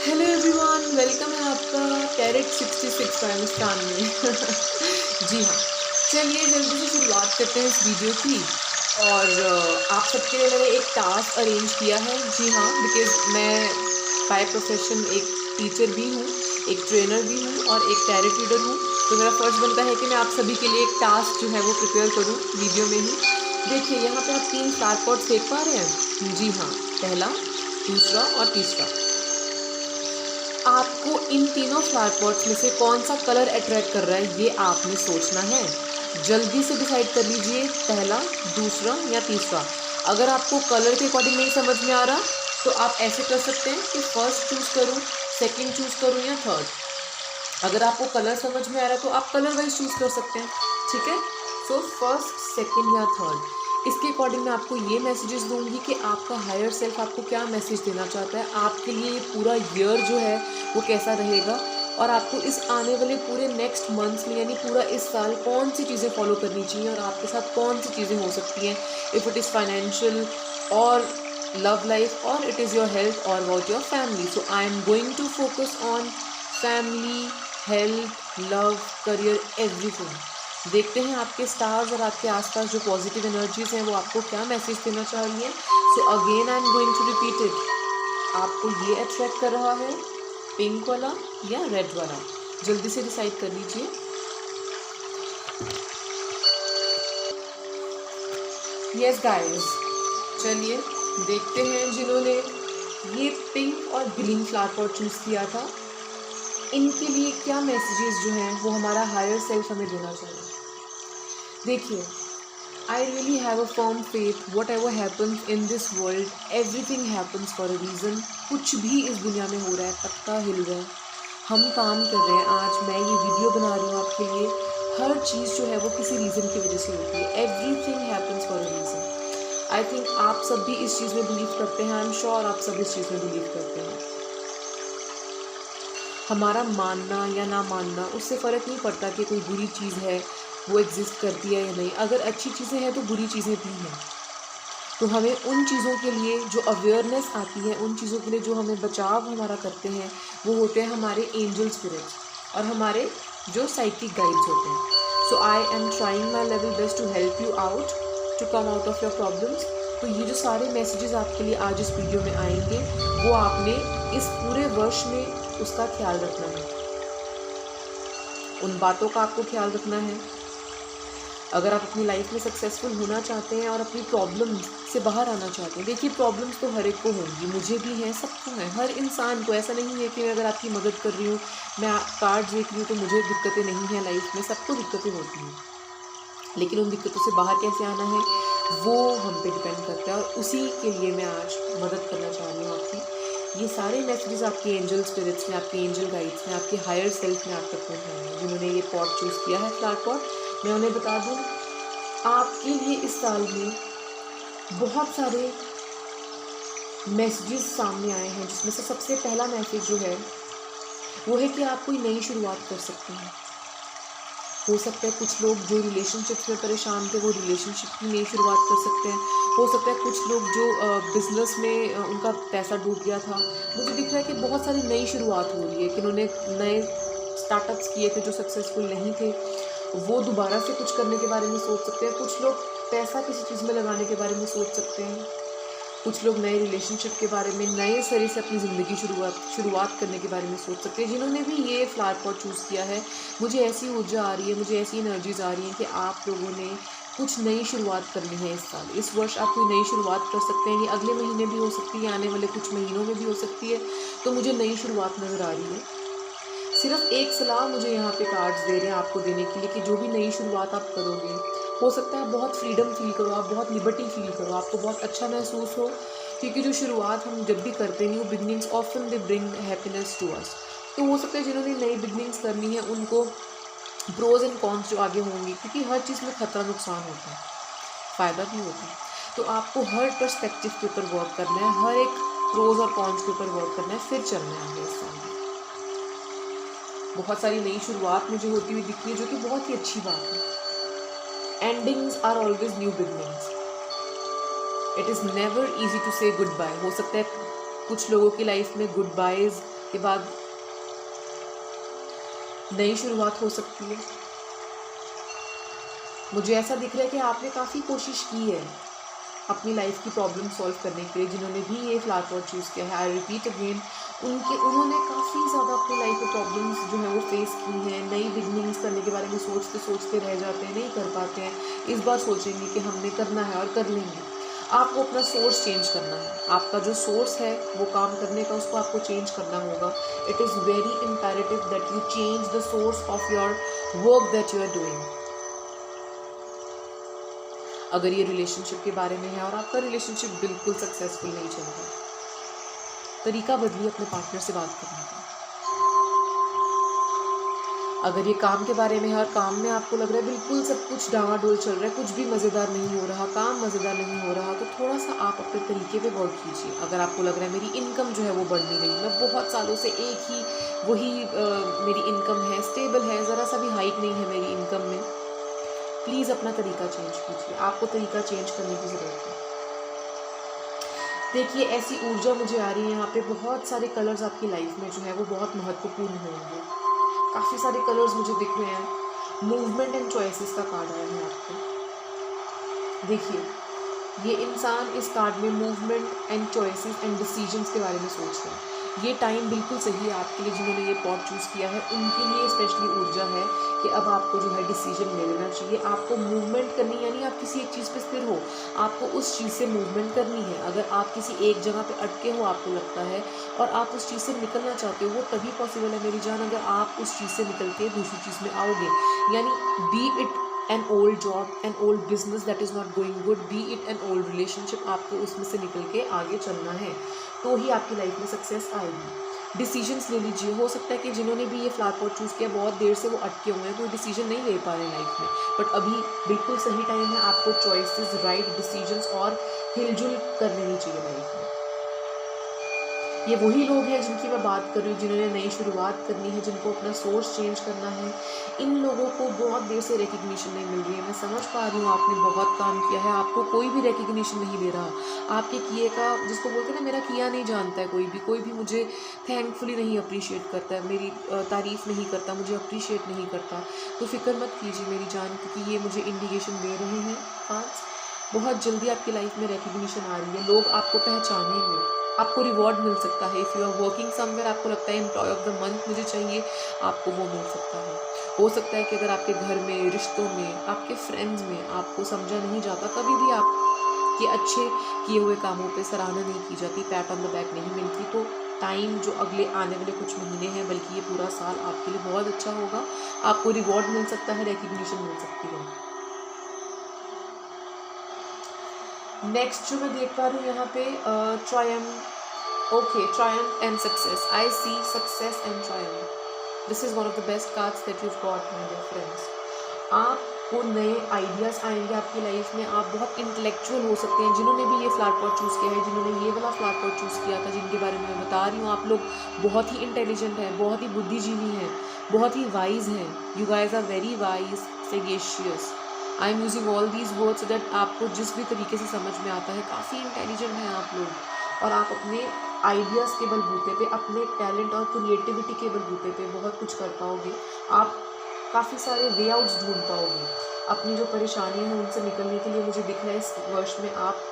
Hello everyone, welcome है आपका carat 66 Pakistan में। जी हाँ, चलिए जल्दी से शुरुआत करते हैं इस वीडियो की। और आप सबके लिए मैंने एक टास्क अरेंज किया है। जी हाँ, बिकॉज़ मैं बाय प्रोफेशन एक टीचर भी हूँ, एक ट्रेनर भी हूँ और एक टैरोट रीडर हूँ। तो मेरा फ़र्ज़ बनता है कि मैं आप सभी के लिए एक टास्क जो है वो प्रिपेयर करूँ वीडियो में ही। देखिए यहाँ पे आप 3 फ्लावर पॉट्स देख पा रहे हैं? जी हाँ, पहला, दूसरा और तीसरा। आपको इन तीनों फ्लावर पॉट्स में से कौन सा कलर अट्रैक्ट कर रहा है ये आपने सोचना है। जल्दी से डिसाइड कर लीजिए, पहला, दूसरा या तीसरा। अगर आपको कलर के अकॉर्डिंग नहीं समझ में आ रहा तो आप ऐसे कर सकते हैं कि फर्स्ट चूज़ करूँ, सेकंड चूज़ करूँ या थर्ड। अगर आपको कलर समझ में आ रहा है तो आप कलर वाइज चूज़ कर सकते हैं। ठीक है, सो फर्स्ट, सेकंड या थर्ड। इसके अकॉर्डिंग मैं आपको ये मैसेजेस दूंगी कि आपका हायर सेल्फ आपको क्या मैसेज देना चाहता है, आपके लिए ये पूरा ईयर जो है वो कैसा रहेगा और आपको इस आने वाले पूरे नेक्स्ट मंथ्स में यानी पूरा इस साल कौन सी चीज़ें फॉलो करनी चाहिए और आपके साथ कौन सी चीज़ें हो सकती हैं, इफ़ इट इज़ फाइनेंशियल और लव लाइफ और इट इज़ योर हेल्थ और about your family. So I am going to focus on family, health, love, career, everything. देखते हैं आपके स्टार्स और आपके आसपास जो पॉजिटिव एनर्जीज हैं वो आपको क्या मैसेज देना चाह रही हैं। So again I am going to repeat it. आपको ये अट्रैक्ट कर रहा है, पिंक वाला या रेड वाला? जल्दी से डिसाइड कर लीजिए। यस गाइस, चलिए देखते हैं जिन्होंने ये पिंक और ग्रीन फ्लावर पॉट चूज़ किया था इनके लिए क्या मैसेजेस जो हैं वो हमारा हायर सेल्फ हमें देना चाहिए। देखिए, I really have a firm faith what ever happens in this world, everything happens for a reason. कुछ भी इस दुनिया में हो रहा है, पत्ता हिल रहा है, हम काम कर रहे हैं, आज मैं ये वीडियो बना रही हूँ आपके लिए, हर चीज़ जो है वो किसी रीज़न की वजह से होती है। Everything happens for a reason. I think आप सब भी इस चीज़ में बिलीव करते हैं। आई एम श्योर आप सब इस चीज़ में बिलीव करते हैं। हमारा मानना या ना मानना उससे फ़र्क नहीं पड़ता कि कोई बुरी चीज़ है वो एग्जिस्ट करती है या नहीं। अगर अच्छी चीज़ें हैं तो बुरी चीज़ें भी हैं। तो हमें उन चीज़ों के लिए जो अवेयरनेस आती है, उन चीज़ों के लिए जो हमें बचाव हमारा करते हैं, वो होते हैं हमारे एंजल स्पिरिट्स और हमारे जो साइकिक गाइड्स होते हैं। So I am trying my level best to help you out, to come out of your problems. तो ये जो सारे मैसेजेस आपके लिए आज इस वीडियो में आएंगे वो आपने इस पूरे वर्ष में उसका ख्याल रखना है, उन बातों का आपको ख्याल रखना है। अगर आप अपनी लाइफ में सक्सेसफुल होना चाहते हैं और अपनी प्रॉब्लम से बाहर आना चाहते हैं, देखिए प्रॉब्लम्स तो हर एक को होंगी, मुझे भी हैं, सबको है, हर इंसान को। ऐसा नहीं है कि मैं अगर आपकी मदद कर रही हूँ, मैं कार्ड देख रही हूँ तो मुझे दिक्कतें नहीं हैं लाइफ में, सबको दिक्कतें होती हैं। लेकिन उन दिक्कतों से बाहर कैसे आना है वो हम पे डिपेंड करता है और उसी के लिए मैं आज मदद करना चाह रही हूँ आपकी। ये सारे मैसेजेस आपके एंजल स्पिरिट्स में, आपके एंजल गाइड्स में, आपके हायर सेल्फ में आप तक पहुँच जाएंगे। जिन्होंने ये पॉट चूज़ किया है, फ्लावर पॉट, मैं उन्हें बता दूँ आपके लिए इस साल में बहुत सारे मैसेजेस सामने आए हैं, जिसमें से सबसे पहला मैसेज जो है वो है कि आप कोई नई शुरुआत कर सकते हैं। हो सकता है कुछ लोग जो रिलेशनशिप्स में परेशान थे वो रिलेशनशिप की नई शुरुआत कर सकते हैं। हो सकता है कुछ लोग जो बिज़नेस में उनका पैसा डूब गया था, मुझे दिख रहा है कि बहुत सारी नई शुरुआत हो रही है कि उन्होंने नए स्टार्टअप्स किए थे जो सक्सेसफुल नहीं थे, वो दोबारा से कुछ करने के बारे में सोच सकते हैं। कुछ लोग पैसा किसी चीज़ में लगाने के बारे में सोच सकते हैं। कुछ लोग नए रिलेशनशिप के बारे में, नए सिरे से अपनी ज़िंदगी शुरुआत करने के बारे में सोच सकते हैं। जिन्होंने भी ये फ्लावर पॉट चूज़ किया है, मुझे ऐसी ऊर्जा आ रही है, मुझे ऐसी एनर्जीज आ रही हैं कि आप लोगों ने कुछ नई शुरुआत करनी है इस साल। इस वर्ष आप कोई नई शुरुआत कर सकते हैं। ये अगले महीने भी हो सकती है, आने वाले कुछ महीनों में भी हो सकती है। तो मुझे नई शुरुआत नज़र आ रही है। सिर्फ एक सलाह मुझे यहाँ पे कार्ड्स दे रहे हैं आपको देने के लिए कि जो भी नई शुरुआत आप करोगे, हो सकता है आप बहुत फ्रीडम फील करो, आप बहुत लिबर्टी फील करो, आपको बहुत अच्छा महसूस हो, क्योंकि जो शुरुआत हम जब भी करते हैं new beginnings often they bring happiness to us. तो हो सकता है जिन्होंने नई बिगनिंग्स करनी है उनको प्रोज एंड कॉन्स जो आगे होंगे, क्योंकि हर चीज़ में खतरा नुकसान होता है, फ़ायदा भी होता है। तो आपको हर पर्सपेक्टिव के ऊपर वर्क करना है, हर एक प्रोज और कॉन्स के ऊपर वर्क करना है, फिर चलना है आगे इस साल में। बहुत सारी नई शुरुआत मुझे होती हुई दिख रही है, जो कि बहुत ही अच्छी बात है। Endings are always new beginnings. It is never easy to say goodbye. हो सकता है कुछ लोगों की लाइफ में गुड बायज के बाद नई शुरुआत हो सकती है। मुझे ऐसा दिख रहा है कि आपने काफ़ी कोशिश की है अपनी लाइफ की प्रॉब्लम सॉल्व करने के लिए। जिन्होंने भी ये फ्लावर पॉट चूज़ किया है, आई रिपीट अगेन, उन्होंने काफ़ी ज़्यादा अपनी लाइफ में प्रॉब्लम्स जो है वो फेस की हैं। नई बिगनिंग्स करने के बारे में सोचते सोचते रह जाते हैं, नहीं कर पाते हैं। इस बार सोचेंगे कि हमने करना है और कर लेंगे। आपको अपना सोर्स चेंज करना है। आपका जो सोर्स है वो काम करने का, उसको आपको चेंज करना होगा। It is very imperative that you change the source of your work that you are doing. अगर ये रिलेशनशिप के बारे में है और आपका रिलेशनशिप बिल्कुल सक्सेसफुल नहीं चल रहा, तरीका बदलिए अपने पार्टनर से बात करने का। अगर ये काम के बारे में है और काम में आपको लग रहा है बिल्कुल सब कुछ डामाडोल चल रहा है, कुछ भी मज़ेदार नहीं हो रहा, काम मज़ेदार नहीं हो रहा, तो थोड़ा सा आप अपने तरीके पे वर्क कीजिए। अगर आपको लग रहा है मेरी इनकम जो है वो बढ़ नहीं रही, मैं बहुत सालों से एक ही वही मेरी इनकम है, स्टेबल है, ज़रा सा भी हाइक नहीं है मेरी इनकम में, प्लीज़ अपना तरीका चेंज कीजिए। आपको तरीका चेंज करने की ज़रूरत है। देखिए, ऐसी ऊर्जा मुझे आ रही है यहाँ पे, बहुत सारे कलर्स आपकी लाइफ में जो है वो बहुत महत्वपूर्ण होंगे। काफ़ी सारे कलर्स मुझे दिख रहे हैं। मूवमेंट एंड चॉइसेस का कार्ड आया है आपको। देखिए, ये इंसान इस कार्ड में movement and choices and decisions के बारे में सोच रहा है। ये टाइम बिल्कुल सही है आपके लिए। जिन्होंने ये पॉट चूज़ किया है उनके लिए स्पेशली ऊर्जा है कि अब आपको जो है डिसीजन ले लेना चाहिए। आपको मूवमेंट करनी, यानी आप किसी एक चीज़ पे स्थिर हो, आपको उस चीज़ से मूवमेंट करनी है। अगर आप किसी एक जगह पे अटके हो, आपको लगता है, और आप उस चीज़ से निकलना चाहते हो, वो तभी पॉसिबल है मेरी जान, अगर आप उस चीज़ से निकल के दूसरी चीज़ में आओगे। यानी B it an old job, an old business that is not going good, be it an old relationship, आपको उसमें से निकल के आगे चलना है, तो ही आपकी लाइफ में सक्सेस आएगी। डिसीजंस ले लीजिए। हो सकता है कि जिन्होंने भी ये फ्लावर पॉट चूज़ किया बहुत देर से वो अटके हुए हैं, कोई डिसीजन नहीं ले पा रहे हैं लाइफ में, बट अभी बिल्कुल सही टाइम है। आपको चॉइसेस, राइट डिसीजंस और हिलजुल कर लेनी चाहिए लाइफ में। ये वही लोग हैं जिनकी मैं बात कर रही हूँ, जिन्होंने नई शुरुआत करनी है, जिनको अपना सोर्स चेंज करना है। इन लोगों को बहुत देर से रिकग्निशन नहीं मिल रही है। मैं समझ पा रही हूँ, आपने बहुत काम किया है, आपको कोई भी रिकग्निशन नहीं दे रहा। आपके किए का, जिसको बोलते हैं ना, मेरा किया नहीं जानता है कोई भी मुझे थैंकफुली नहीं अप्रिशिएट करता है, मेरी तारीफ़ नहीं करता, मुझे अप्रिशिएट नहीं करता। तो फिक्र मत कीजिए मेरी जान, क्योंकि ये मुझे इंडिकेशन दे रहे हैं आज। बहुत जल्दी आपकी लाइफ में रिकग्निशन आ रही है, लोग आपको पहचानेंगे, आपको रिवॉर्ड मिल सकता है। If you are working somewhere, आपको लगता है एम्प्लॉय ऑफ द मंथ मुझे चाहिए, आपको वो मिल सकता है। हो सकता है कि अगर आपके घर में, रिश्तों में, आपके फ्रेंड्स में आपको समझा नहीं जाता, कभी भी आपके अच्छे किए हुए कामों पे सराहना नहीं की जाती, पैट ऑन द बैक नहीं मिलती, तो टाइम जो अगले आने वाले कुछ महीने हैं, बल्कि ये पूरा साल आपके लिए बहुत अच्छा होगा। आपको रिवॉर्ड मिल सकता है, रिकग्निशन मिल सकती है। नेक्स्ट जो मैं देख पा रही हूँ यहाँ पे, triumph. Okay, triumph and success. I see success and triumph. This is one of the best cards that you've got, my dear friends। आपको नए आइडियाज़ आएंगे आपकी लाइफ में। आप बहुत इंटेलेक्चुअल हो सकते हैं। जिन्होंने भी ये फ्लावर पॉट चूज़ किया है, जिन्होंने ये वाला फ्लावर पॉट चूज़ किया था, जिनके बारे में मैं बता रही हूँ, आप लोग बहुत ही इंटेलिजेंट हैं, बहुत ही बुद्धिजीवी हैं, बहुत ही वाइज हैं। You guys are very wise, sagacious. I am using all these words so that आपको जिस भी तरीके से समझ में आता है, काफ़ी इंटेलिजेंट हैं आप लोग, और आप अपने आइडियाज़ के बलबूते पे, अपने टैलेंट और क्रिएटिविटी के बलबूते पे बहुत कुछ कर पाओगे। आप काफ़ी सारे वे आउट्स ढूंढ पाओगे। अपनी जो परेशानियां हैं उनसे निकलने के लिए मुझे दिख रहा है इस वर्ष में आप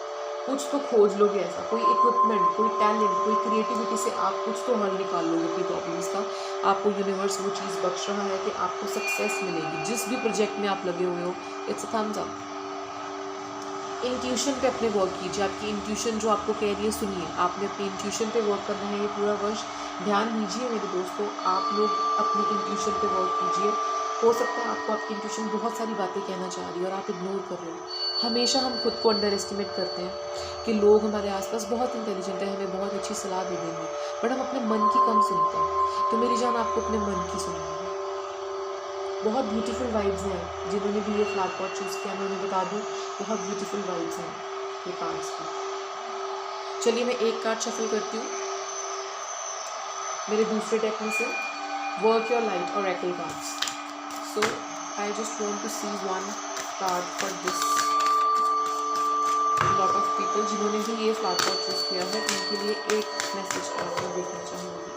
कुछ तो खोज लोगे, ऐसा कोई इक्विपमेंट, कोई टैलेंट, कोई क्रिएटिविटी से आप कुछ तो हल निकाल लोगे अपनी प्रॉब्लम्स का। आपको यूनिवर्स वो चीज़ बख्श रहा है कि आपको सक्सेस मिलेगी जिस भी प्रोजेक्ट में आप लगे हुए हो। It's a thumbs up. Intuition पे अपने वर्क कीजिए। आपकी इंट्यूशन जो आपको कह रही है, सुनिए। आपने अपनी इंट्यूशन पे वर्क करना है ये पूरा वर्ष। ध्यान दीजिए मेरे दोस्तों, आप लोग अपनी इंट्यूशन पे वर्क कीजिए। हो सकता है आपको आपकी इंट्यूशन बहुत सारी बातें कहना चाह रही है और आप इग्नोर कर रहे हो। हमेशा हम खुद को अंडर एस्टिमेट करते हैं कि लोग हमारे आसपास बहुत इंटेलिजेंट है, हमें बहुत अच्छी सलाह दे देंगे, बट हम अपने मन की कम सुनते हैं। तो मेरी जान, आपको अपने मन की सुननी है। बहुत ब्यूटीफुल वाइब्स हैं। जिन्होंने भी ये फ्लावर पॉट चूज़ किया, मैं उन्हें बता दूँ, बहुत ब्यूटीफुल वाइब्स हैं ये कार्ड्स की। चलिए मैं एक कार्ड शफल करती हूँ मेरे दूसरे डेक में से, work your light oracle cards. So I just want to see one card for this lot of people. जिन्होंने भी ये फ्लावर पॉट चूज़ किया है, उनके लिए एक मैसेज और मैं देखना चाहूँगी।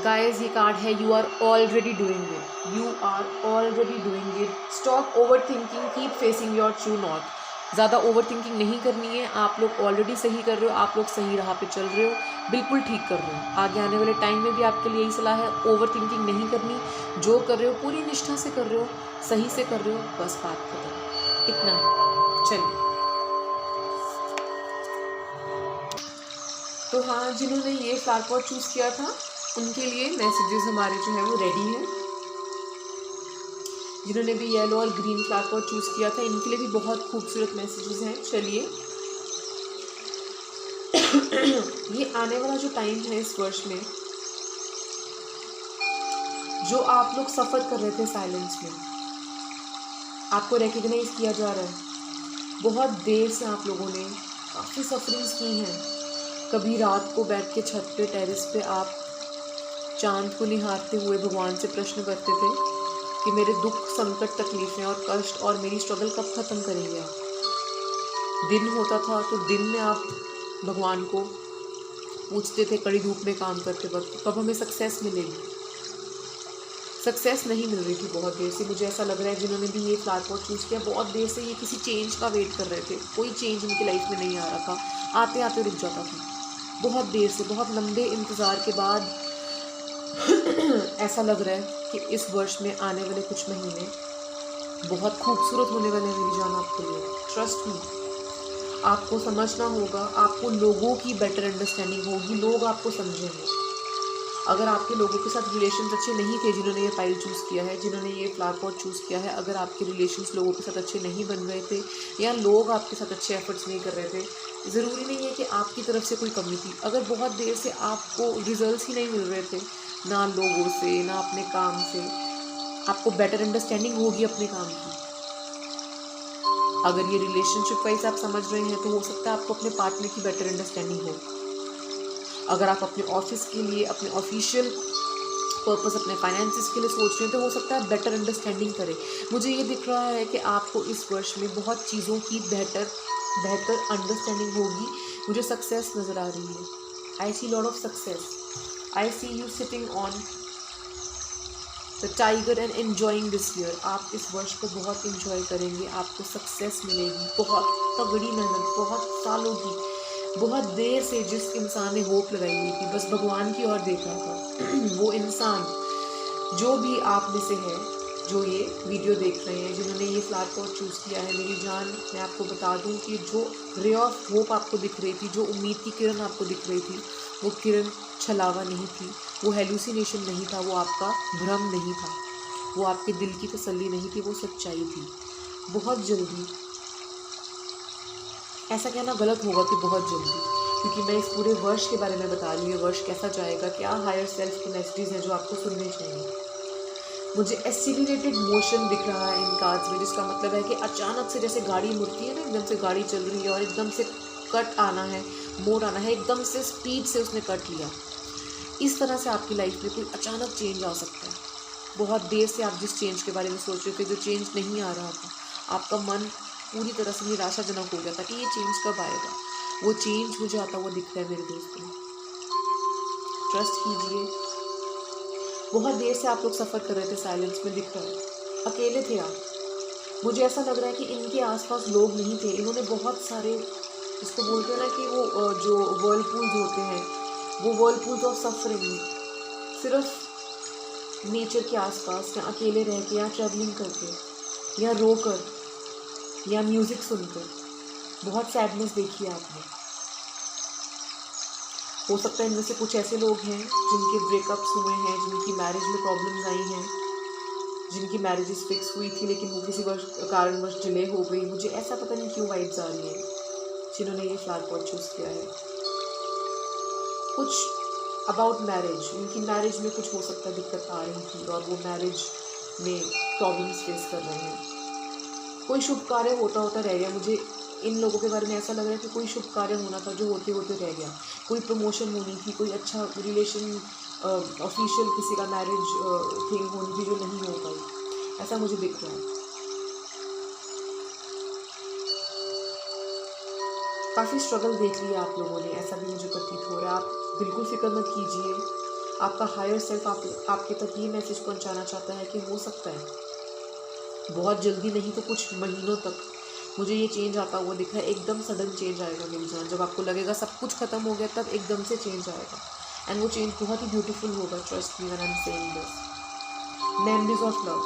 गाइस ये कार्ड है you are already doing it, you are already doing it. Stop overthinking, keep facing your true north. ज़्यादा ओवर थिंकिंग नहीं करनी है, आप लोग ऑलरेडी सही कर रहे हो, आप लोग सही राह पे चल रहे हो, बिल्कुल ठीक कर रहे हो। आगे आने वाले टाइम में भी आपके लिए यही सलाह है, ओवर थिंकिंग नहीं करनी, जो कर रहे हो पूरी निष्ठा से कर रहे हो, सही से कर रहे हो, बस बात खत्म, इतना ही। चलिए, तो हाँ, जिन्होंने ये फ्लावर पॉट चूज़ किया था उनके लिए मैसेजेस हमारे जो है वो रेडी हैं। जिन्होंने भी येलो और ग्रीन फ्लावर पॉट चूज़ किया था इनके लिए भी बहुत खूबसूरत मैसेजेस हैं। चलिए, ये आने वाला जो टाइम है इस वर्ष में, जो आप लोग सफ़र कर रहे थे साइलेंस में, आपको रिकग्नाइज किया जा रहा है। बहुत देर से आप लोगों ने काफ़ी सफरिंग्स की हैं। कभी रात को बैठ के छत पे, टेरेस पे आप चांद को निहारते हुए भगवान से प्रश्न करते थे कि मेरे दुख, संकट, तकलीफ़ें और कष्ट और मेरी स्ट्रगल कब ख़त्म करेंगे आप। दिन होता था तो दिन में आप भगवान को पूछते थे, कड़ी धूप में काम करते वक्त, कब हमें सक्सेस मिलेगी। सक्सेस नहीं मिल रही थी बहुत देर से। मुझे ऐसा लग रहा है जिन्होंने भी ये फ्लावर पॉट चूज़ किया बहुत देर से ये किसी चेंज का वेट कर रहे थे। कोई चेंज उनकी लाइफ में नहीं आ रहा था, आते आते रुक जाता था। बहुत देर से, बहुत लंबे इंतज़ार के बाद ऐसा लग रहा है कि इस वर्ष में आने वाले कुछ महीने बहुत खूबसूरत होने वाले हैं मेरी जान आपके लिए। ट्रस्ट मी, आपको समझना होगा, आपको लोगों की बेटर अंडरस्टैंडिंग होगी, लोग आपको समझेंगे। अगर आपके लोगों के साथ रिलेशंस अच्छे नहीं थे, जिन्होंने ये पाइल चूज़ किया है, जिन्होंने ये फ्लावर पॉट चूज़ किया है, अगर आपके रिलेशंस लोगों के साथ अच्छे नहीं बन रहे थे या लोग आपके साथ अच्छे एफर्ट्स नहीं कर रहे थे, ज़रूरी नहीं है कि आपकी तरफ से कोई कमी थी। अगर बहुत देर से आपको रिजल्ट्स ही नहीं मिल रहे थे, ना लोगों से, ना अपने काम से, आपको बेटर अंडरस्टैंडिंग होगी अपने काम की। अगर ये रिलेशनशिप वाइज आप समझ रहे हैं तो हो सकता है आपको अपने पार्टनर की बेटर अंडरस्टैंडिंग हो। अगर आप अपने ऑफिस के लिए, अपने ऑफिशियल पर्पस, अपने फाइनेंसिस के लिए सोच रहे हैं तो हो सकता है आप बेटर अंडरस्टैंडिंग करें। मुझे ये दिख रहा है कि आपको इस वर्ष में बहुत चीज़ों की बेहतर अंडरस्टैंडिंग होगी। मुझे सक्सेस नज़र आ रही है। I see lot of success. I see you sitting on the tiger and enjoying this year. आप इस वर्ष को बहुत इन्जॉय करेंगे, आपको सक्सेस मिलेगी। बहुत तगड़ी मेहनत, बहुत सालों की, बहुत देर से जिस इंसान ने होप लगाई हुई थी, बस भगवान की ओर देख रहा था वो इंसान, जो भी आप में से है, जो ये वीडियो देख रहे हैं, जिन्होंने ये फ्लावर पॉट चूज़ किया है, मेरी जान, मैं आपको बता दूं कि जो रे ऑफ होप आपको दिख रही थी, जो उम्मीद की किरण आपको दिख रही थी, वो किरण छलावा नहीं थी, वो हेलुसिनेशन नहीं था, वो आपका भ्रम नहीं था, वो आपके दिल की तसल्ली नहीं थी, वो सच्चाई थी। बहुत जल्दी, ऐसा कहना गलत होगा कि बहुत जल्दी, क्योंकि मैं इस पूरे वर्ष के बारे में बता रही हूँ, वर्ष कैसा जाएगा, क्या हायर सेल्फ की मैसेजेस हैं जो आपको सुनने चाहिए। मुझे एक्सीलरेटेड मोशन दिख रहा है इन कार्ड्स में, जिसका मतलब है कि अचानक से जैसे गाड़ी मुड़ती है ना, एकदम से गाड़ी चल रही है और एकदम से कट आना है, मोड़ आना है, एकदम से स्पीड से उसने कट लिया। इस तरह से आपकी लाइफ में कोई अचानक चेंज आ सकता है। बहुत देर से आप जिस चेंज के बारे में सोच रहे थे, जो चेंज नहीं आ रहा था, आपका मन पूरी तरह से निराशाजनक हो गया था कि ये चेंज कब आएगा। वो चेंज मुझे आता हुआ दिख रहा है मेरे दोस्तों। ट्रस्ट कीजिए। बहुत देर से आप लोग सफ़र कर रहे थे साइलेंस में, दिख रहा है, अकेले थे आप। मुझे ऐसा लग रहा है कि इनके आसपास लोग नहीं थे। इन्होंने बहुत सारे, इसको बोलते हैं ना कि वो जो वर्लपूल्स होते हैं, वो वर्लपूल्स ऑफ सफरिंग, सिर्फ नेचर के आसपास, या अकेले रह के, या ट्रैवलिंग करके, या रोकर, या म्यूज़िक सुनकर बहुत सैडनेस देखी है आपने। हो सकता है इनमें से कुछ ऐसे लोग हैं जिनके ब्रेकअप्स हुए हैं, जिनकी मैरिज में प्रॉब्लम्स आई हैं, जिनकी मैरिजेस फिक्स हुई थी लेकिन वो किसी कारणवश डिले हो गई। मुझे ऐसा पता नहीं क्यों वाइब्स आ रही है जिन्होंने ये फ्लावर पॉट चूज़ किया है। कुछ अबाउट मैरिज, उनकी मैरिज में कुछ हो सकता है दिक्कत आ रही थी और वो मैरिज में प्रॉब्लम्स फेस कर रहे हैं। कोई शुभ कार्य होता रह गया। मुझे इन लोगों के बारे में ऐसा लग रहा है कि कोई शुभ कार्य होना था जो होते होते रह गया। कोई प्रमोशन होनी थी, कोई अच्छा रिलेशन, ऑफिशियल किसी का मैरिज थिंग होनी थी जो नहीं हो पाई। ऐसा मुझे दिख रहा है। काफ़ी स्ट्रगल देख लिया आप लोगों ने, ऐसा भी मुझे प्रतीत हो रहा है। आप बिल्कुल फिक्र मत कीजिए, आपका हायर सेल्फ आपके तक ये मैसेज पहुंचाना चाहता है कि हो सकता है बहुत जल्दी नहीं तो कुछ महीनों तक मुझे ये चेंज आता हुआ दिख रहा है। एकदम सडन चेंज आएगा मेरी जान, जब आपको लगेगा सब कुछ खत्म हो गया तब एकदम से चेंज आएगा, एंड वो चेंज बहुत ही ब्यूटीफुल होगा। Trust me when I am saying this. Memories of love,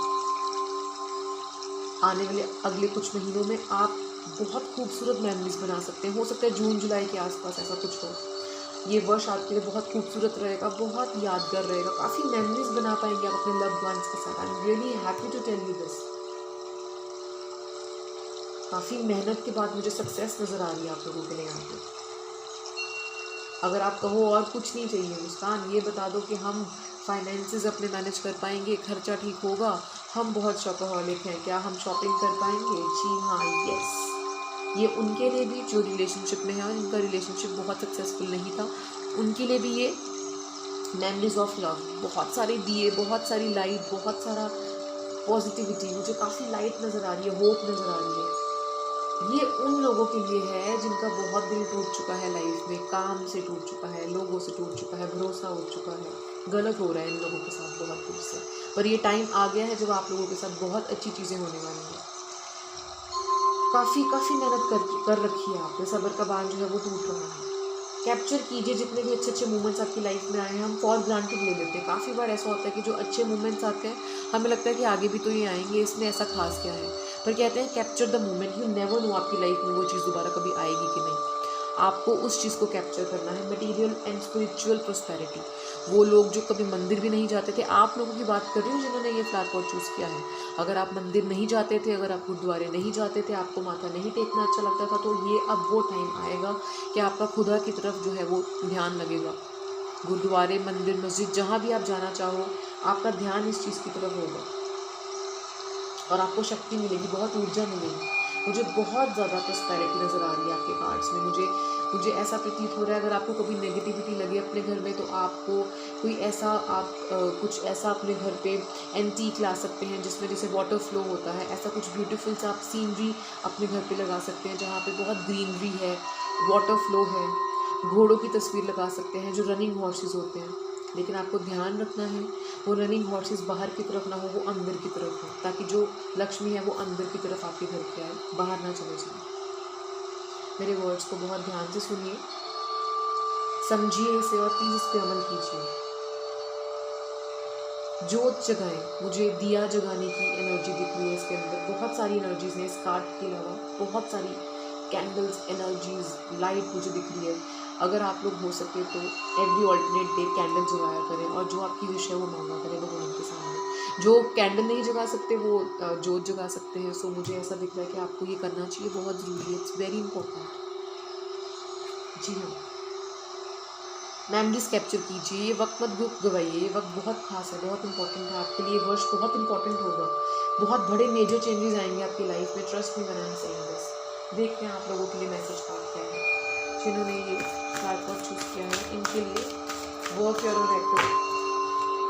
आने वाले अगले कुछ महीनों में आप बहुत खूबसूरत मेमोरीज बना सकते हैं। हो सकता है जून जुलाई के आसपास ऐसा कुछ हो। ये वर्ष आपके लिए बहुत खूबसूरत रहेगा, बहुत यादगार रहेगा, काफ़ी मेमोरीज बना पाएंगे आप अपने लव्ड वंस के साथ। I am really happy to tell you this. काफ़ी मेहनत के बाद मुझे सक्सेस नज़र आ रही है आप लोगों के लिए यहाँ पे। अगर आप कहो और कुछ नहीं चाहिए मुस्कान, ये बता दो कि हम फाइनेंसेस अपने मैनेज कर पाएंगे, खर्चा ठीक होगा, हम बहुत शॉपaholic हैं, क्या हम शॉपिंग कर पाएंगे? जी हाँ, यस। ये उनके लिए भी जो रिलेशनशिप में है और इनका रिलेशनशिप बहुत सक्सेसफुल नहीं था, उनके लिए भी ये मेमोरीज ऑफ लव, बहुत सारे दिए, बहुत सारी लाइट, बहुत सारा पॉजिटिविटी, मुझे काफ़ी लाइट नज़र आ रही है, होप नज़र आ रही है। ये उन लोगों के लिए है जिनका बहुत दिल टूट चुका है लाइफ में, काम से टूट चुका है, लोगों से टूट चुका है, भरोसा उठ चुका है, गलत हो रहा है इन लोगों के साथ बहुत देर से। पर ये टाइम आ गया है जब आप लोगों के साथ बहुत अच्छी चीज़ें होने वाली हैं। काफ़ी मेहनत कर रखी है आपने, सब्र का बांध जो है वो टूट रहा है। कैप्चर कीजिए जितने भी अच्छे मोमेंट्स आपकी लाइफ में आए हैं। हम फॉर ग्रांटेड ले लेते हैं, काफ़ी बार ऐसा होता है कि जो अच्छे मोमेंट्स आते हैं हमें लगता है कि आगे भी तो ये आएंगे, इसमें ऐसा खास क्या है। पर कहते हैं capture the moment, you never know आपकी लाइफ में वो चीज़ दोबारा कभी आएगी कि नहीं। आपको उस चीज़ को कैप्चर करना है। मटेरियल एंड स्पिरिचुअल प्रोस्पेरिटी, वो लोग जो कभी मंदिर भी नहीं जाते थे, आप लोगों की बात कर रही हूँ जिन्होंने ये फ्लावर पॉट चूज़ किया है। अगर आप मंदिर नहीं जाते थे, अगर आप गुरुद्वारे नहीं जाते थे, आपको माथा नहीं टेकना अच्छा लगता था, तो ये अब वो टाइम आएगा कि आपका खुदा की तरफ जो है वो ध्यान लगेगा। गुरुद्वारे, मंदिर, मस्जिद, जहाँ भी आप जाना चाहो, आपका ध्यान इस चीज़ की तरफ होगा और आपको शक्ति मिलेगी, बहुत ऊर्जा मिलेगी। मुझे बहुत ज़्यादा प्रोस्पेरिटी नज़र आ रही है आपके कार्ड्स में। मुझे ऐसा प्रतीत हो रहा है, अगर आपको कभी नेगेटिविटी लगे अपने घर में, तो आपको कोई ऐसा कुछ ऐसा अपने घर पे एंटीक ला सकते हैं जिसमें जैसे वाटर फ्लो होता है, ऐसा कुछ ब्यूटीफुल सा आप सीनरी अपने घर पे लगा सकते हैं जहाँ पे बहुत ग्रीनरी है, वाटर फ्लो है। घोड़ों की तस्वीर लगा सकते हैं जो रनिंग हॉर्सेस होते हैं, लेकिन आपको ध्यान रखना है वो रनिंग हॉर्सेस बाहर की तरफ ना हो, वो अंदर की तरफ हो, ताकि जो लक्ष्मी है वो अंदर की तरफ आपके घर के आए, बाहर ना चले जाए। मेरे वर्ड्स को बहुत ध्यान से सुनिए, समझिए इसे और प्लीज़ इस पर अमल कीजिए। जोत जगाएं, मुझे दिया जगाने की एनर्जी दिख रही है इसके अंदर। बहुत सारी एनर्जीज हैं इस कार्ड के अलावा, बहुत सारी कैंडल्स, एनर्जीज, लाइट मुझे दिख रही है। अगर आप लोग हो सके तो एवरी ऑल्टरनेट डे कैंडल जगाया करें और जो आपकी विश है वो मांगा करें भगवान के सामने। जो कैंडल नहीं जगा सकते वो जोत जगा सकते हैं। सो मुझे ऐसा दिख रहा है कि आपको ये करना चाहिए, बहुत ज़रूरी है, इट्स वेरी इंपॉर्टेंट। जी हाँ, मेमोरीज कैप्चर कीजिए, ये वक्त मत गवाइए, ये वक्त बहुत खास है, बहुत इंपॉर्टेंट है आपके लिए। वर्ष बहुत इंपॉर्टेंट होगा, बहुत बड़े मेजर चेंजेस आएंगे आपकी लाइफ में। Trust me when I am saying this. देखते हैं आप लोगों के लिए मैसेज कार्ड क्या है। जिन्होंने ये फ्लावर पॉट चूज़ किया है इनके लिए वर्क योर ओन एक्टिव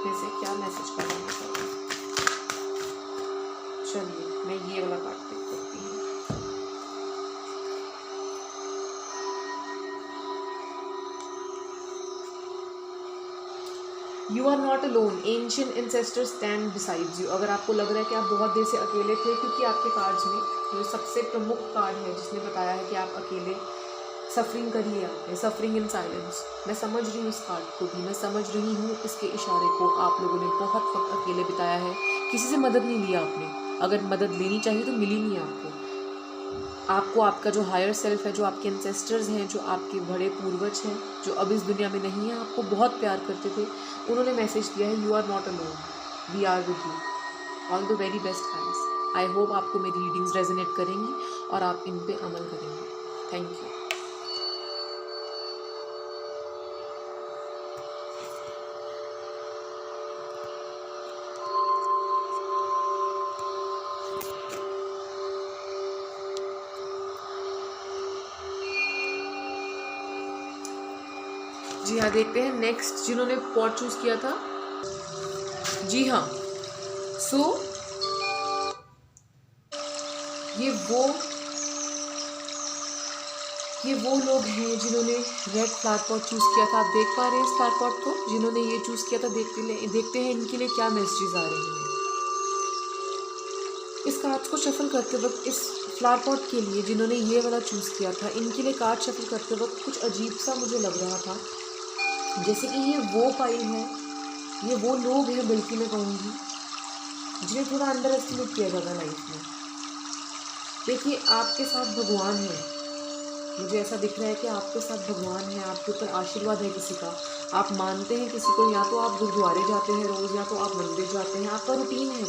में से क्या मैसेज कार्ड आना चाहिए। चलिए मैं ये वाला कार्ड पिक करती हूँ। You are not alone, ancient ancestors stand besides you. अगर आपको लग रहा है कि आप बहुत देर से अकेले थे, क्योंकि आपके कार्ड्स में जो सबसे प्रमुख कार्ड है जिसने बताया है कि आप अकेले सफरिंग करिए, आपने सफरिंग इन साइलेंस। मैं समझ रही हूँ इस कार्ड को भी, मैं समझ रही हूँ इसके इशारे को। आप लोगों ने बहुत वक्त अकेले बिताया है, किसी से मदद नहीं लिया आपने। अगर मदद लेनी चाहिए तो मिली नहीं आपको आपका जो हायर सेल्फ है, जो आपके एंसेस्टर्स हैं, जो आपके बड़े पूर्वज हैं, जो अब इस दुनिया में नहीं है, आपको बहुत प्यार करते थे, उन्होंने मैसेज दिया है you are not alone, we are with you, all the very best guys. I hope आपको मेरी रीडिंग्स रेजोनेट करेंगी और आप इन पे अमल करेंगे। Thank you. जी हाँ, देखते हैं नेक्स्ट जिन्होंने पॉट चूज किया था। जी हाँ, सो ये वो ये वो लोग हैं जिन्होंने रेड फ्लावर पॉट चूज़ किया था। आप देख पा रहे हैं इस फ्लावर पॉट को, जिन्होंने ये चूज़ किया था। देखते हैं इनके लिए क्या मैसेजेस आ रहे हैं। इस कार्ड्स को शफल करते वक्त इस फ्लावर पॉट के लिए जिन्होंने ये वाला चूज़ किया था, इनके लिए कार्ड शफल करते वक्त कुछ अजीब सा मुझे लग रहा था, जैसे कि ये वो पाइल है, ये वो लोग हैं, बल्कि मैं कहूँगी जिन्हें थोड़ा अंडर एस्टिमेट किया जाता लाइफ में। देखिए, आपके साथ भगवान है। मुझे ऐसा दिख रहा है कि आपके साथ भगवान है, आपके ऊपर आशीर्वाद है किसी का। आप मानते हैं किसी को, या तो आप गुरुद्वारे जाते हैं रोज़, या तो आप मंदिर जाते हैं। आपका रूटीन है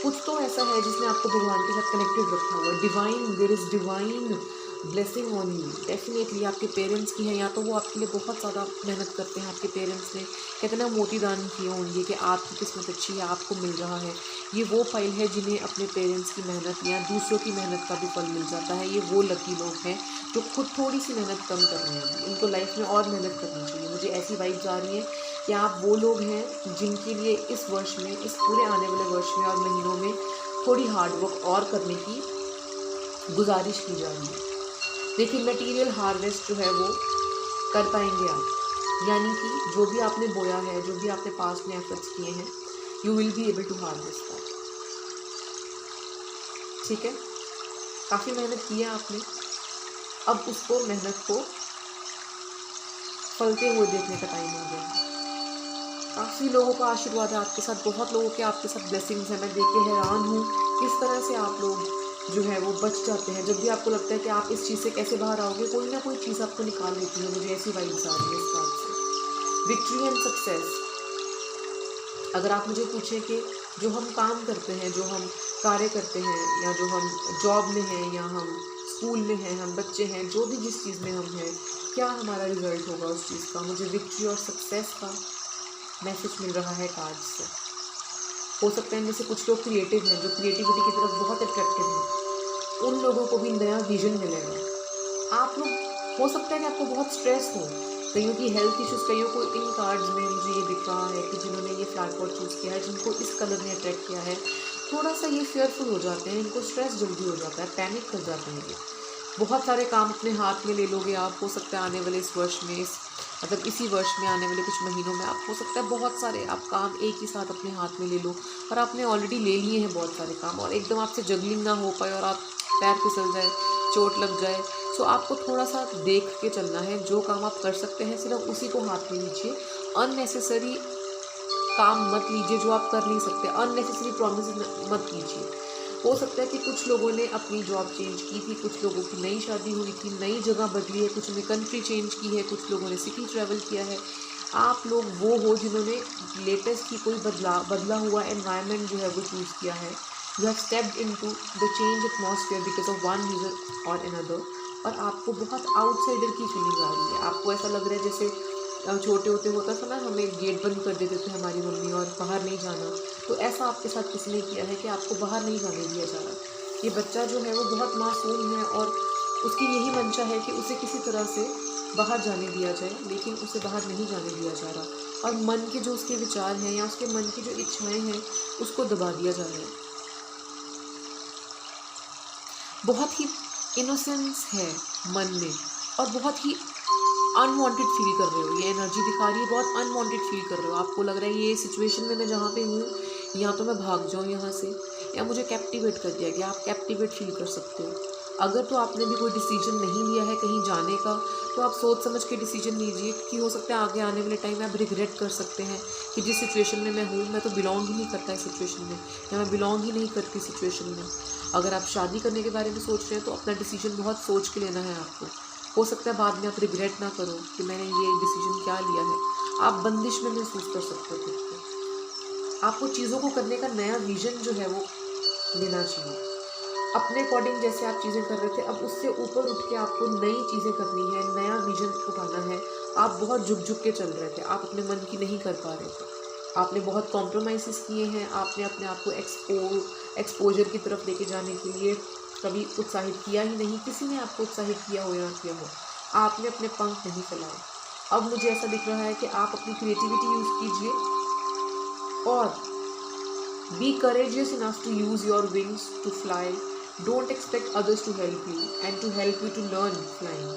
कुछ तो ऐसा है जिसने आपको भगवान के साथ कनेक्टेड रखा हुआ है। Divine, there is divine blessing on you. Definitely आपके पेरेंट्स की है, या तो वो आपके लिए बहुत ज़्यादा मेहनत करते हैं। आपके पेरेंट्स ने कितना मोती दान किए होंगे कि आपकी किस्मत अच्छी है, आपको मिल रहा है। ये वो फाइल है जिन्हें अपने पेरेंट्स की मेहनत या दूसरों की मेहनत का भी फल मिल जाता है। ये वो लकी लोग हैं जो खुद थोड़ी सी मेहनत कम कर रहे हैं। इनको लाइफ में और मेहनत करनी चाहिए। मुझे ऐसी वाइब्स आ रही हैं कि आप वो लोग हैं जिनके लिए इस वर्ष में, इस पूरे आने वाले वर्ष में और महीनों में थोड़ी हार्डवर्क और करने की गुजारिश की जा रही है। देखिए, मटेरियल हार्वेस्ट जो है वो कर पाएंगे आप, यानी कि जो भी आपने बोया है, जो भी आपने पास्ट में एफर्ट्स किए हैं, you will be able to harvest that. ठीक है, काफ़ी मेहनत की है आपने, अब उसको, मेहनत को फलते हुए देखने का टाइम हो गया है। काफ़ी लोगों का आशीर्वाद है आपके साथ, बहुत लोगों के आपके साथ ब्लेसिंग्स हैं। मैं देख के हैरान हूँ किस तरह से आप लोग जो है वो बच जाते हैं। जब भी आपको लगता है कि आप इस चीज़ से कैसे बाहर आओगे, कोई ना कोई चीज़ आपको निकाल लेती है। मुझे ऐसी वाइब्स आ रही है इस बात से। Victory and success. अगर आप मुझे पूछें कि जो हम काम करते हैं, जो हम कार्य करते हैं, या जो हम जॉब में हैं, या हम स्कूल में हैं, हम बच्चे हैं, जो भी जिस चीज़ में हम हैं, क्या हमारा रिजल्ट होगा उस चीज़ का। मुझे विक्ट्री और सक्सेस का मैसेज मिल रहा है कार्ड से। हो सकता है इनमें से कुछ लोग क्रिएटिव हैं, जो क्रिएटिविटी की तरफ बहुत अट्रैक्टिव हैं। उन लोगों को भी नया विजन मिलेगा। आप लोग, हो सकता है कि आपको बहुत स्ट्रेस हो, कईयों की हेल्थ इश्यूज़, कईयों को इन कार्ड्स में मुझे ये दिख रहा है कि जिन्होंने ये फ्लावर पॉट चूज़ किया है, जिनको इस कलर ने अट्रैक्ट किया है, थोड़ा सा ये फेयरफुल हो जाते हैं, इनको स्ट्रेस जल्दी हो जाता है, पैनिक कर जाते हैं ये। बहुत सारे काम अपने हाथ में ले लोगे आप। हो सकता है आने वाले इस वर्ष में, मतलब इसी वर्ष में आने वाले कुछ महीनों में, आप हो सकता है बहुत सारे आप काम एक ही साथ अपने हाथ में ले लो, और आपने ऑलरेडी ले लिए हैं बहुत सारे काम, और एकदम आपसे जगलिंग ना हो पाए और आप पैर फिसल जाए, चोट लग जाए। सो आपको थोड़ा सा देख के चलना है। जो काम आप कर सकते हैं सिर्फ उसी को हाथ में लीजिए। अननेसेसरी काम मत लीजिए जो आप कर नहीं सकते। अननेसेसरी प्रॉमिस मत कीजिए। हो सकता है कि कुछ लोगों ने अपनी जॉब चेंज की थी, कुछ लोगों की नई शादी हुई थी, नई जगह बदली है, कुछ ने कंट्री चेंज की है, कुछ लोगों ने सिटी ट्रैवल किया है। आप लोग वो हो जिन्होंने लेटेस्ट ही कोई बदला हुआ एनवायरनमेंट जो है वो चूज़ किया है। You have stepped into the change atmosphere because of one reason और अनदर, और आपको बहुत आउटसाइडर की फीलिंग आ रही है। आपको ऐसा लग रहा है जैसे छोटे होते होता था ना, हमें गेट बंद कर देते थे हमारी मम्मी और बाहर नहीं जाना। तो ऐसा आपके साथ किसी ने किया है कि आपको बाहर नहीं जाने दिया जा रहा। ये बच्चा जो है वो बहुत मासूम है, और उसकी यही मंशा है कि उसे किसी तरह से बाहर जाने दिया जाए, लेकिन उसे बाहर नहीं जाने दिया जा रहा। और मन के जो उसके विचार हैं, या उसके मन की जो इच्छाएं हैं, उसको दबा दिया जा रहा है। बहुत ही इनोसेंस है मन में, और बहुत ही अनवांटेड फील कर रहे हो। ये एनर्जी दिखा रही है, बहुत अनवांटेड फील कर रहे हो। आपको लग रहा है ये सिचुएशन में मैं जहाँ पे हूँ, या तो मैं भाग जाऊँ यहाँ से, या मुझे कैप्टिवेट कर दिया गया। आप कैप्टिवेट फील कर सकते हो। अगर तो आपने भी कोई डिसीजन नहीं लिया है कहीं जाने का, तो आप सोच समझ के डिसीजन लीजिए, क्योंकि हो सकता है आगे आने वाले टाइम में आप रिग्रेट कर सकते हैं कि जिस सिचुएशन में मैं हूँ, मैं तो बिलोंग ही नहीं करता इस सिचुएशन में, या मैं बिलोंग ही नहीं करती सिचुएशन में। अगर आप शादी करने के बारे में सोच रहे हैं तो अपना डिसीजन बहुत सोच के लेना है आपको। हो सकता है बाद में आप रिग्रेट ना करो कि मैंने ये डिसीजन क्या लिया है। आप बंदिश में महसूस कर सकते हो खुद को। आपको चीज़ों को करने का नया विजन जो है वो लेना चाहिए। अपने अकॉर्डिंग जैसे आप चीज़ें कर रहे थे, अब उससे ऊपर उठ के आपको नई चीज़ें करनी है, नया विजन उठाना है। आप बहुत झुक के चल रहे थे, आप अपने मन की नहीं कर पा रहे थे। आपने बहुत कॉम्प्रोमाइज़ किए हैं। आपने अपने आप को एक्सपोजर की तरफ लेके जाने के लिए कभी उत्साहित किया ही नहीं। किसी ने आपको उत्साहित किया हो या ना किया हो, आपने अपने पंख नहीं फैलाए। अब मुझे ऐसा दिख रहा है कि आप अपनी क्रिएटिविटी यूज़ कीजिए, और be courageous enough to use your wings to fly don't expect others to help you and to help you to learn flying.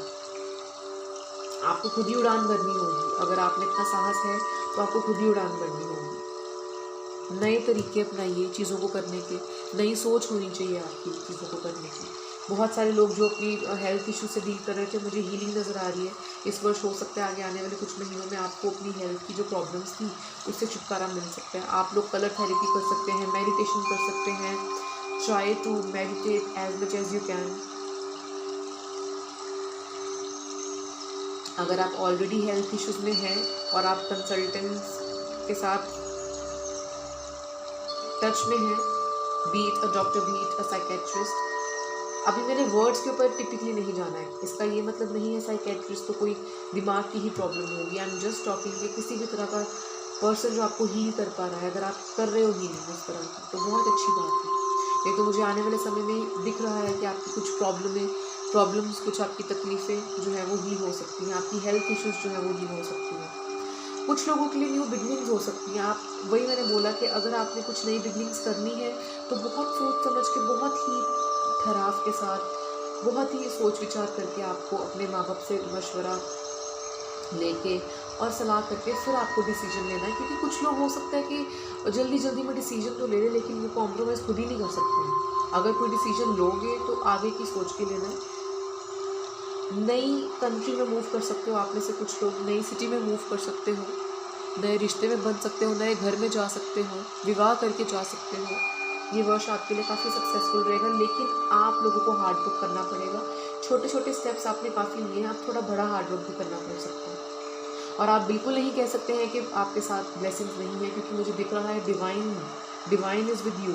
आपको खुद ही उड़ान भरनी होगी। अगर आप में इतना साहस है तो आपको खुद ही उड़ान भरनी होगी। नए तरीके अपनाइए चीज़ों को करने के, नई सोच होनी चाहिए आपकी चीज़ों को करने की। बहुत सारे लोग जो अपनी हेल्थ इशू से डील कर रहे थे, मुझे हीलिंग नज़र आ रही है। इस वर्ष हो सकता है आगे आने वाले कुछ महीनों में आपको अपनी हेल्थ की जो प्रॉब्लम्स थी उससे छुटकारा मिल सकता है। आप लोग कलर थेरेपी कर सकते हैं, मेडिटेशन कर सकते हैं। Try to meditate as much as you can. अगर आप ऑलरेडी हेल्थ इश्यूज में हैं और आप कंसल्टेंट्स के साथ टच में हैं, B it a doctor, B it a psychiatrist. अभी मैंने वर्ड्स के ऊपर टिपिकली नहीं जाना है, इसका ये मतलब नहीं है साइकेट्रिस्ट तो कोई दिमाग की ही प्रॉब्लम होगी। आई एम जस्ट टॉकिंग कि किसी भी तरह का पर्सन जो आपको हील कर पा रहा है, अगर आप कर रहे हो हीलिंग उस तरह की, तो बहुत अच्छी बात है। नहीं तो मुझे आने वाले समय में दिख रहा है कि आपकी कुछ प्रॉब्लम्स, कुछ आपकी तकलीफ़ें जो है वो हील हो सकती हैं, आपकी हेल्थ इश्यूज़ जो है वो हील हो सकती हैं। कुछ लोगों के लिए न्यू बिगनिंग्स हो सकती हैं। आप वही मैंने बोला कि अगर आपने कुछ नई बिगनिंग्स करनी है तो बहुत सोच समझ के, बहुत ही ठहराव के साथ, बहुत ही सोच विचार करके आपको अपने माँ बाप से मशवरा लेके और सलाह करके फिर आपको डिसीजन लेना है। क्योंकि कुछ लोग हो सकता है कि जल्दी जल्दी में डिसीजन तो ले लें लेकिन वो कॉम्प्रोमाइज़ खुद ही नहीं कर सकते हैं। अगर कोई डिसीजन लोगे तो आगे की सोच के लेना है। नई कंट्री में मूव कर सकते हो, आप में से कुछ लोग नई सिटी में मूव कर सकते हो, नए रिश्ते में बन सकते हो, नए घर में जा सकते हो, विवाह करके जा सकते हो। ये वर्ष आपके लिए काफ़ी सक्सेसफुल रहेगा, लेकिन आप लोगों को हार्ड वर्क करना पड़ेगा। छोटे छोटे स्टेप्स आपने काफ़ी लिए हैं, आप थोड़ा बड़ा हार्ड वर्क भी करना पड़ सकता है। और आप बिल्कुल नहीं कह सकते हैं कि आपके साथ ब्लेसिंग्स नहीं है, क्योंकि मुझे दिख रहा है divine is with you.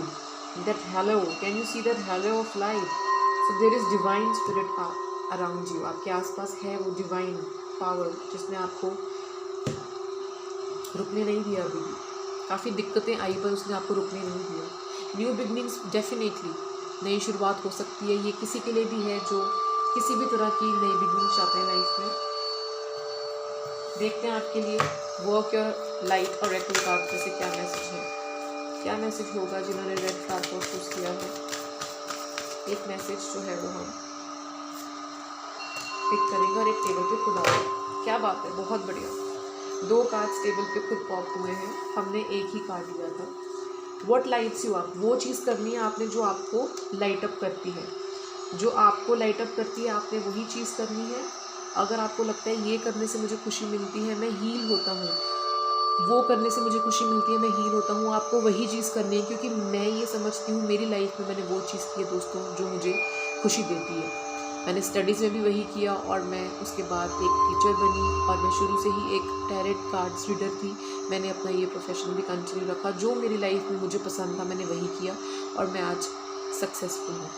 That halo, can you see that halo of light? So there is divine spirit around you. आपके आसपास है वो डिवाइन पावर जिसने आपको रुकने नहीं दिया। अभी भी काफ़ी दिक्कतें आई पर उसने आपको रुकने नहीं दिया। न्यू बिगनिंग्स डेफिनेटली, नई शुरुआत हो सकती है। ये किसी के लिए भी है जो किसी भी तरह की नई बिगनिंग चाहते हैं लाइफ में। देखते हैं आपके लिए वर्क योर लाइट और रेड कार्ड से क्या मैसेज है, क्या मैसेज होगा जिन्होंने रेड कार्ड को चूज़ किया है। एक मैसेज जो है वो हम पिक करेंगे और एक टेबल पे खुद आओगे। क्या बात है, बहुत बढ़िया। 2 कार्ड्स टेबल पे खुद पॉप हुए हैं, हमने एक ही कार्ड लिया था। व्हाट लाइट्स यू अप, वो चीज़ करनी है आपने जो आपको लाइट अप करती है। जो आपको लाइट अप करती है आपने वही चीज़ करनी है। अगर आपको लगता है ये करने से मुझे खुशी मिलती है, मैं हील होता हूँ, वो करने से मुझे खुशी मिलती है, मैं हील होता हूँ, आपको वही चीज़ करनी है। क्योंकि मैं ये समझती हूँ मेरी लाइफ में मैंने वो चीज़ की है दोस्तों जो मुझे खुशी देती है। मैंने स्टडीज़ में भी वही किया और मैं उसके बाद एक टीचर बनी और मैं शुरू से ही एक टैरेट कार्ड्स रीडर थी। मैंने अपना ये प्रोफेशन भी कंटिन्यू रखा, जो मेरी लाइफ में मुझे पसंद था मैंने वही किया और मैं आज सक्सेसफुल हूँ।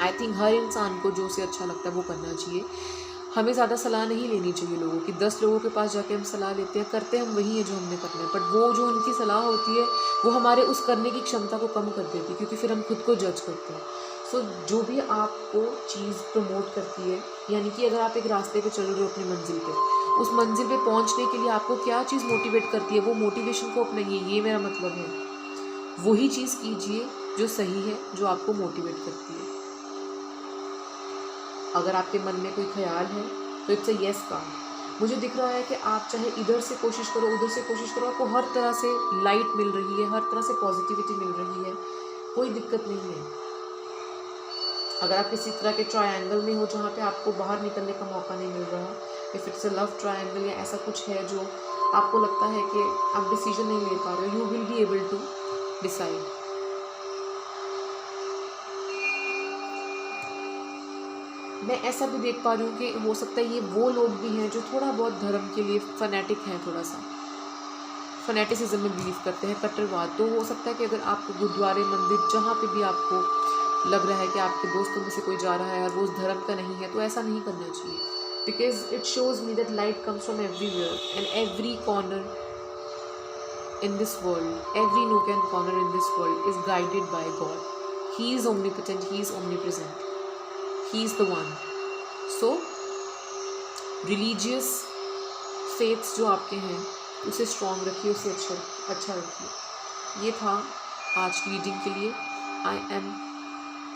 आई थिंक हर इंसान को जो उसे अच्छा लगता है वो करना चाहिए। हमें ज़्यादा सलाह नहीं लेनी चाहिए लोगों की। 10 लोगों के पास जाके हम सलाह लेते हैं, करते हम वही है जो हमने करना है, बट वो जो उनकी सलाह होती है वो हमारे उस करने की क्षमता को कम कर देती है, क्योंकि फिर हम खुद को जज करते हैं। सो जो भी आपको चीज़ प्रमोट करती है, यानी कि अगर आप एक रास्ते पे चल रहे हो अपनी मंजिल पे, उस मंजिल पे पहुंचने के लिए आपको क्या चीज़ मोटिवेट करती है, वो मोटिवेशन को अपनाइए, ये मेरा मतलब है। वही चीज़ कीजिए जो सही है, जो आपको मोटिवेट करती है। अगर आपके मन में कोई ख्याल है तो इट्स अ येस कार्ड। मुझे दिख रहा है कि आप चाहे इधर से कोशिश करो, उधर से कोशिश करो, आपको हर तरह से लाइट मिल रही है, हर तरह से पॉजिटिविटी मिल रही है, कोई दिक्कत नहीं है। अगर आप किसी तरह के ट्रायंगल में हो जहाँ पे आपको बाहर निकलने का मौका नहीं मिल रहा, if it's a love triangle या ऐसा कुछ है जो आपको लगता है कि आप डिसीजन नहीं ले पा रहे हो, you will be able to decide. मैं ऐसा भी देख पा रही हूँ कि हो सकता है ये वो लोग भी हैं जो थोड़ा बहुत धर्म के लिए फनेटिक हैं, थोड़ा सा फनेटिसिज्म में बिलीव करते हैं, कट्टरवाद। तो हो सकता है कि अगर आपको गुरुद्वारे, मंदिर, जहाँ पे भी आपको लग रहा है कि आपके दोस्तों में से कोई जा रहा है और वो उस धर्म का नहीं है, तो ऐसा नहीं करना चाहिए। Because it shows me that light comes from everywhere and every corner in this world, every nook and corner in this world is guided by God. He is omnipotent, He is omnipresent. He is the one. So, religious faiths जो आपके हैं उसे strong रखिए, उसे अच्छा रखिए। ये था आज की रीडिंग के लिए। I am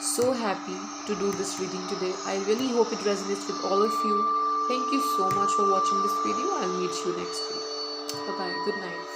So happy to do this reading today. I really hope it resonates with all of you. Thank you so much for watching this video. I'll meet you next week. Bye bye. Good night.